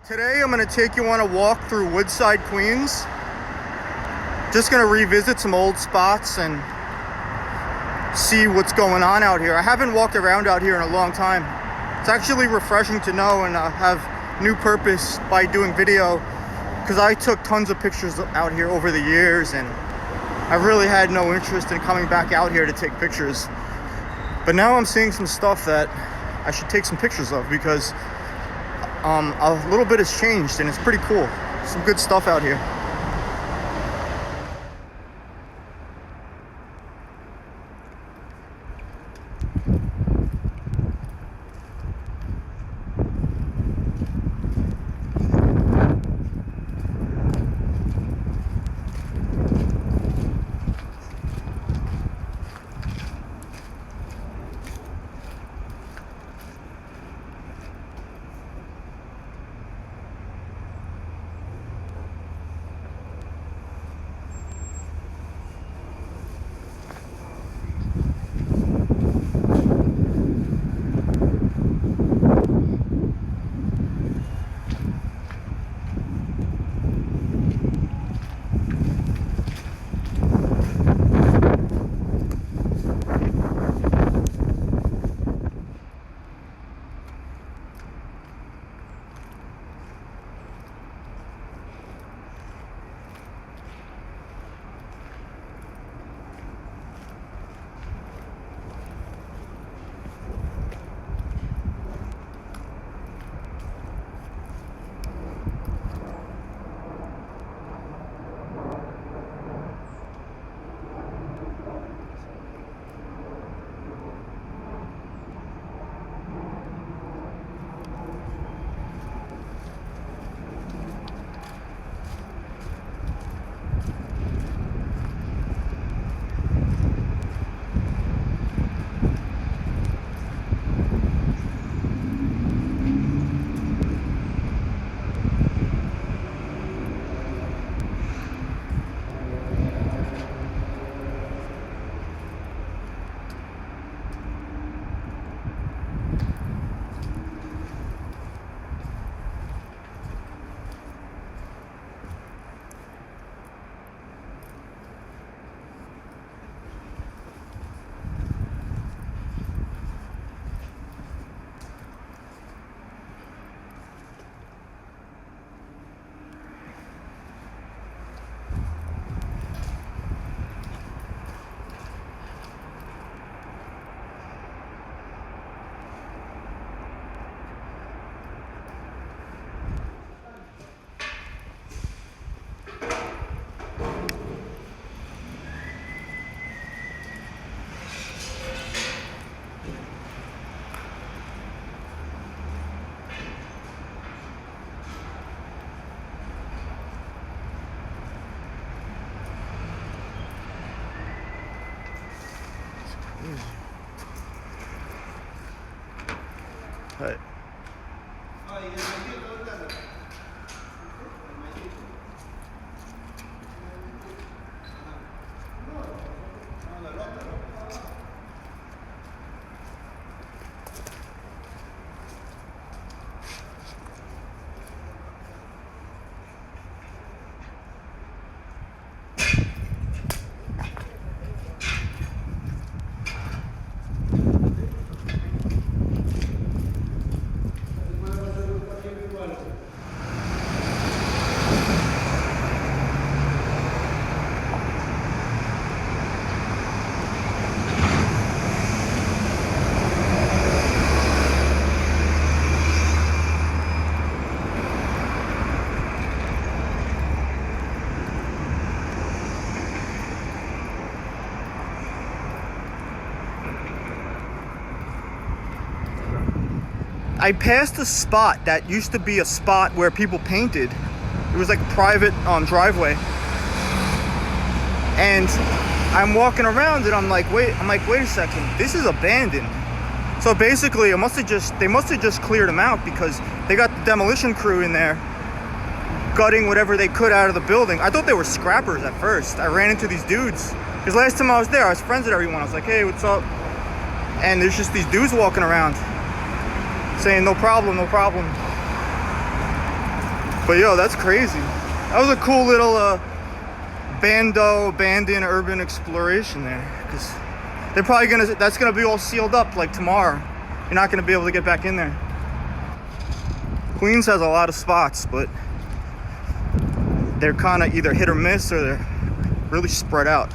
Today I'm going to take you on a walk through Woodside, Queens. Just going to revisit some old spots and see what's going on out here. I haven't walked around out here in a long time. It's actually refreshing to know and have new purpose by doing video, because I took tons of pictures out here over the years and I really had no interest in coming back out here to take pictures. But now I'm seeing some stuff that I should take some pictures of, because a little bit has changed and it's pretty cool. Some good stuff out here. Right. I passed a spot that used to be a spot where people painted. It was like a private driveway. And I'm walking around and I'm like, wait a second, this is abandoned. So basically, they must have just cleared them out, because they got the demolition crew in there gutting whatever they could out of the building. I thought they were scrappers at first. I ran into these dudes, because last time I was there, I was friends with everyone. I was like, hey, what's up? And there's just these dudes walking around saying no problem, no problem. But yo, that's crazy. That was a cool little abandoned urban exploration there. Because they're probably that's gonna be all sealed up like tomorrow. You're not gonna be able to get back in there. Queens has a lot of spots, but they're kind of either hit or miss, or they're really spread out.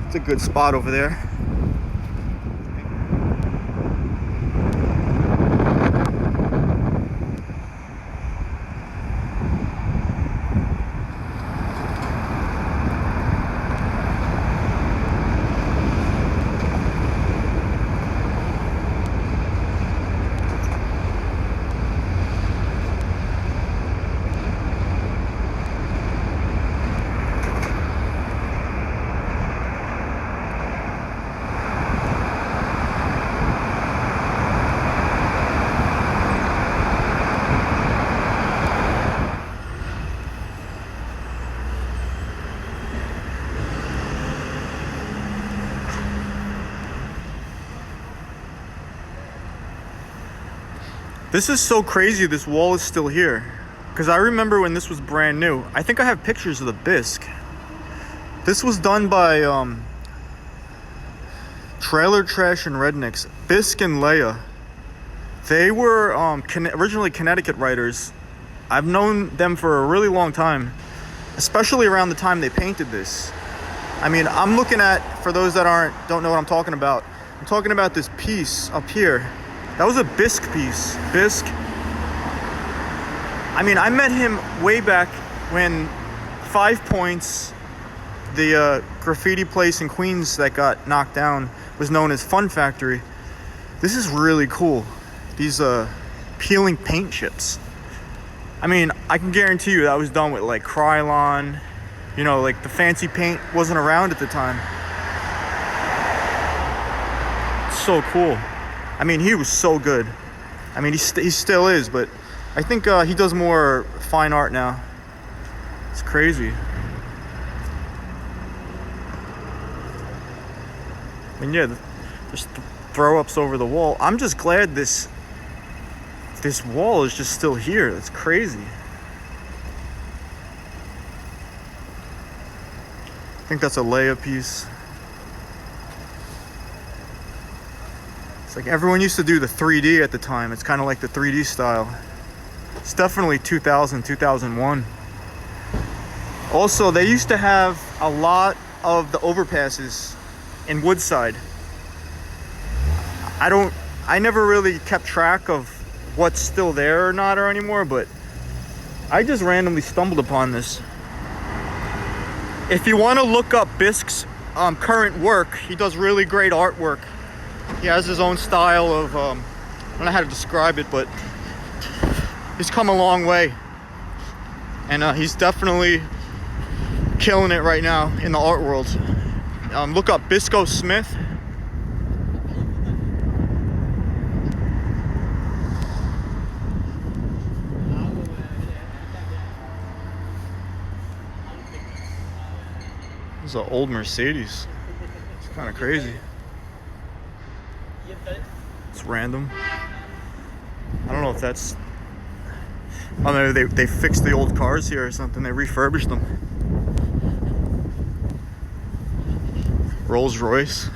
It's a good spot over there. This is so crazy this wall is still here. Because I remember when this was brand new. I think I have pictures of the bisque. This was done by Trailer Trash and Rednecks. Bisque and Leia. They were originally Connecticut writers. I've known them for a really long time. Especially around the time they painted this. I mean, I'm looking at, for those that don't know what I'm talking about this piece up here. That was a bisque piece. Bisque. I mean, I met him way back when 5 Points, the graffiti place in Queens that got knocked down, was known as Fun Factory. This is really cool. These peeling paint chips. I mean, I can guarantee you that was done with like Krylon. You know, like the fancy paint wasn't around at the time. It's so cool. I mean, he was so good. I mean, he still is, but I think he does more fine art now. It's crazy. And yeah, there's throw-ups over the wall. I'm just glad this wall is just still here. That's crazy. I think that's a Leia piece. It's like everyone used to do the 3D at the time. It's kind of like the 3D style. It's definitely 2000, 2001. Also, they used to have a lot of the overpasses in Woodside. I never really kept track of what's still there or not or anymore, but I just randomly stumbled upon this. If you want to look up Bisque's current work, he does really great artwork. He has his own style of, I don't know how to describe it, but he's come a long way. And he's definitely killing it right now in the art world. Look up Bisco Smith. This is an old Mercedes. It's kind of crazy. It's random. I don't know if that's... Oh, maybe they fixed the old cars here or something. They refurbished them. Rolls Royce.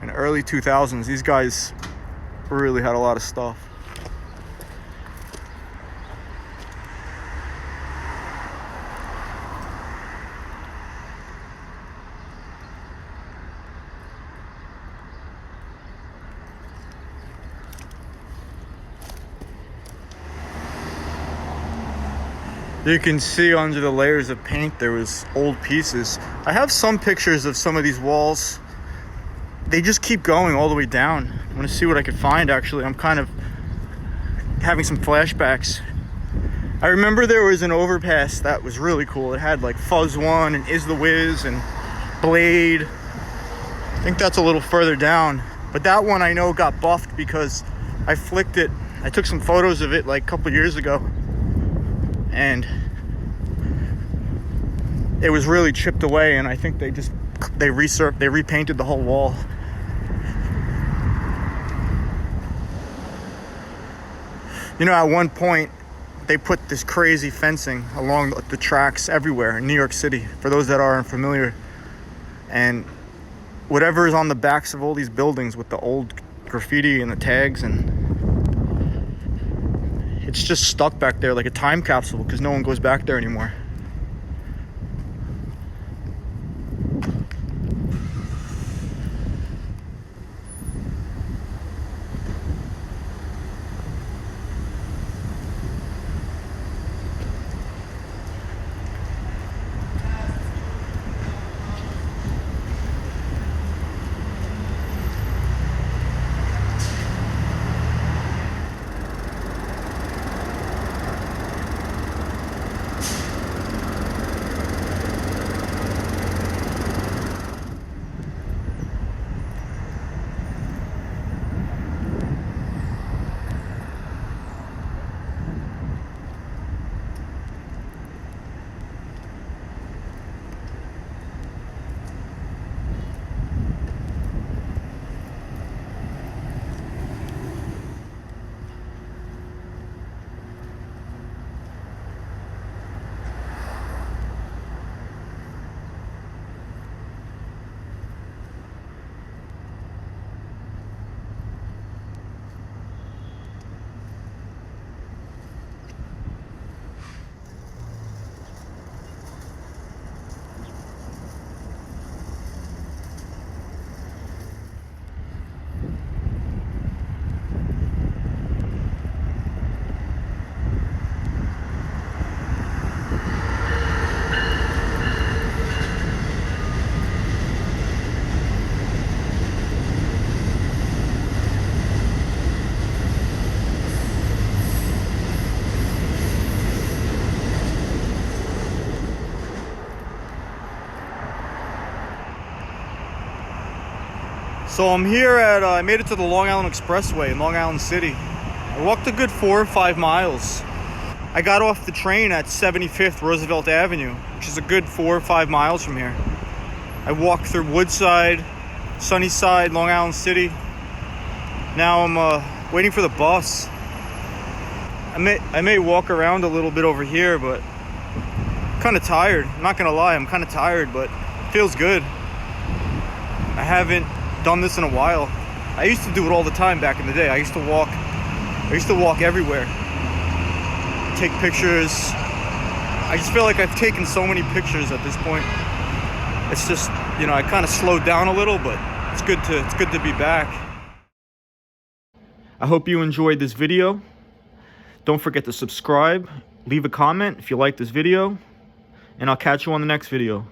in early 2000s. These guys really had a lot of stuff. You can see under the layers of paint there was old pieces. I have some pictures of some of these walls. They just keep going all the way down. I'm gonna see what I can find actually. I'm kind of having some flashbacks. I remember there was an overpass that was really cool. It had like Fuzz 1 and Is the Wiz and Blade. I think that's a little further down. But that one I know got buffed because I flicked it. I took some photos of it like a couple years ago. And it was really chipped away, and I think they repainted the whole wall. You know, at one point they put this crazy fencing along the tracks everywhere in New York City, for those that aren't familiar. And whatever is on the backs of all these buildings with the old graffiti and the tags, and it's just stuck back there like a time capsule because no one goes back there anymore. So I'm here at, I made it to the Long Island Expressway in Long Island City. I walked a good 4 or 5 miles. I got off the train at 75th Roosevelt Avenue, which is a good 4 or 5 miles from here. I walked through Woodside, Sunnyside, Long Island City. Now I'm waiting for the bus. I may walk around a little bit over here, but I'm kind of tired. I'm not gonna lie, I'm kind of tired, but it feels good. I haven't done this in a while. I used to do it all the time back in the day. I used to walk everywhere, take pictures. I just feel like I've taken so many pictures at this point. It's just, you know, I kind of slowed down a little, but it's good to be back. I hope you enjoyed this video. Don't forget to subscribe, leave a comment if you like this video, and I'll catch you on the next video.